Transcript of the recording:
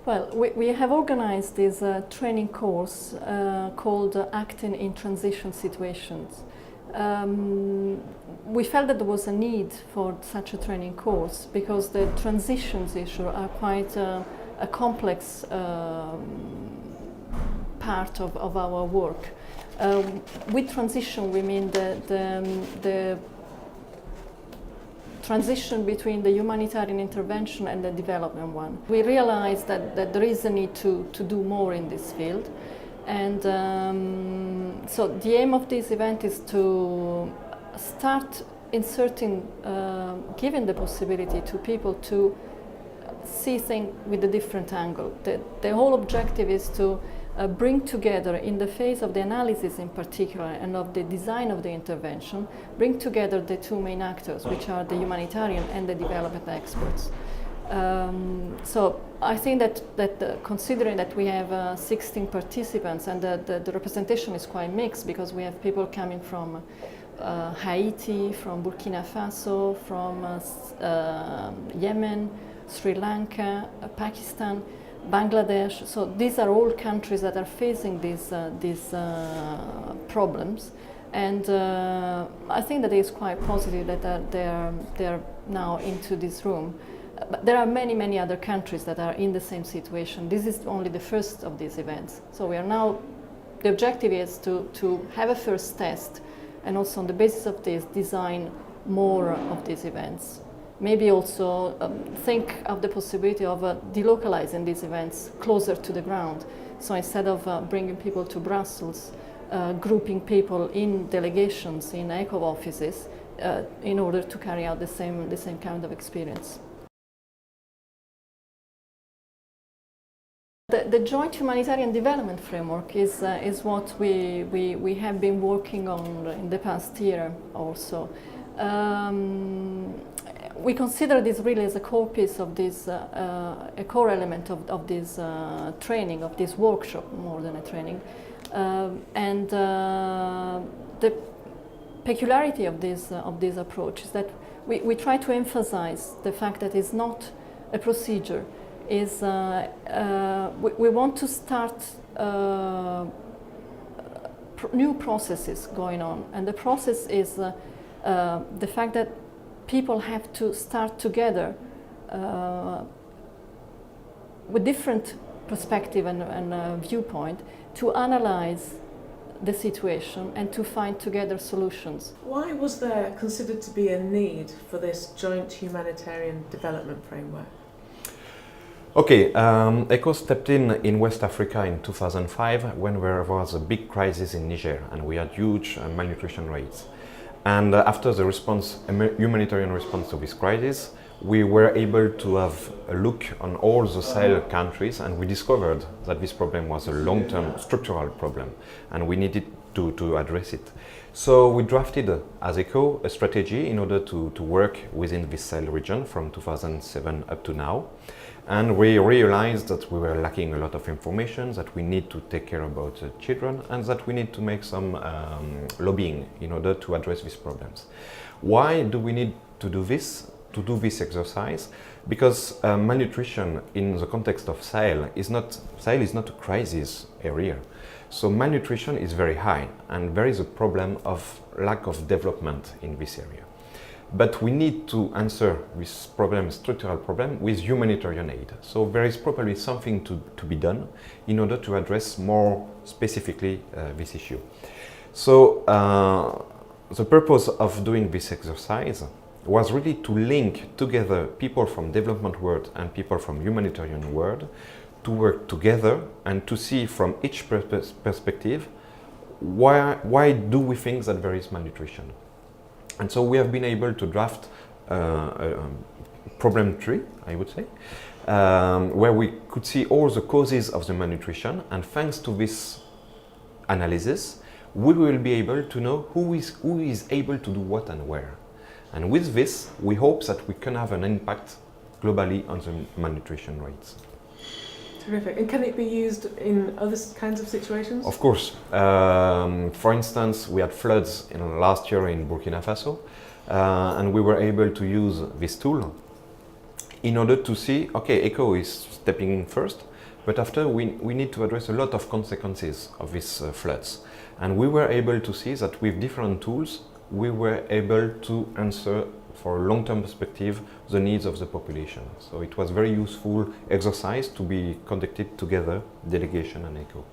Well, we have organized this training course called Acting in Transition Situations. We felt that there was a need for such a training course because the transitions issue are quite a complex part of our work. With transition, we mean the transition between the humanitarian intervention and the development one. We realized that there is a need to do more in this field. And so the aim of this event is to start inserting, giving the possibility to people to see things with a different angle. The whole objective is to bring together, in the phase of the analysis in particular and of the design of the intervention, bring together the two main actors, which are the humanitarian and the development experts. So I think that considering that we have 16 participants and the representation is quite mixed because we have people coming from Haiti, from Burkina Faso, from Yemen, Sri Lanka, Pakistan, Bangladesh. So these are all countries that are facing these problems, and I think that it is quite positive that they are now into this room. But there are many other countries that are in the same situation. This is only the first of these events. So we are now, the objective is to have a first test, and also on the basis of this design more of these events. Maybe also think of the possibility of delocalizing these events closer to the ground. So instead of bringing people to Brussels, grouping people in delegations, in ECHO offices, in order to carry out the same kind of experience. The Joint Humanitarian Development Framework is what we have been working on in the past year also. We consider this really as a core piece of this, a core element of this training, of this workshop, more than a training. And the peculiarity of this approach is that we try to emphasize the fact that it's not a procedure. We want to start new processes going on, and the process is the fact that people have to start together with different perspective and viewpoint to analyze the situation and to find together solutions. Why was there considered to be a need for this joint humanitarian development framework? Okay, ECHO stepped in West Africa in 2005 when there was a big crisis in Niger and we had huge malnutrition rates. And after the humanitarian response to this crisis, we were able to have a look on all the Sahel countries, and we discovered that this problem was a long-term structural problem and we needed to address it. So we drafted, as ECHO, a strategy in order to work within this Sahel region from 2007 up to now. And we realized that we were lacking a lot of information, that we need to take care about children, and that we need to make some lobbying in order to address these problems. Why do we need to do this exercise? Because malnutrition in the context of Sahel is not a crisis area. So malnutrition is very high, and there is a problem of lack of development in this area. But we need to answer this problem, structural problem, with humanitarian aid. So there is probably something to be done in order to address more specifically this issue. So the purpose of doing this exercise was really to link together people from development world and people from humanitarian world to work together and to see from each perspective why do we think that there is malnutrition. And so we have been able to draft a problem tree, I would say, where we could see all the causes of the malnutrition, and thanks to this analysis, we will be able to know who is able to do what and where. And with this, we hope that we can have an impact globally on the malnutrition rates. Terrific. And can it be used in other kinds of situations? Of course. For instance, we had floods last year in Burkina Faso, and we were able to use this tool in order to see, okay, ECHO is stepping in first, But after, we need to address a lot of consequences of these floods. And we were able to see that with different tools, we were able to answer for a long-term perspective the needs of the population. So it was very useful exercise to be conducted together, delegation and ECHO.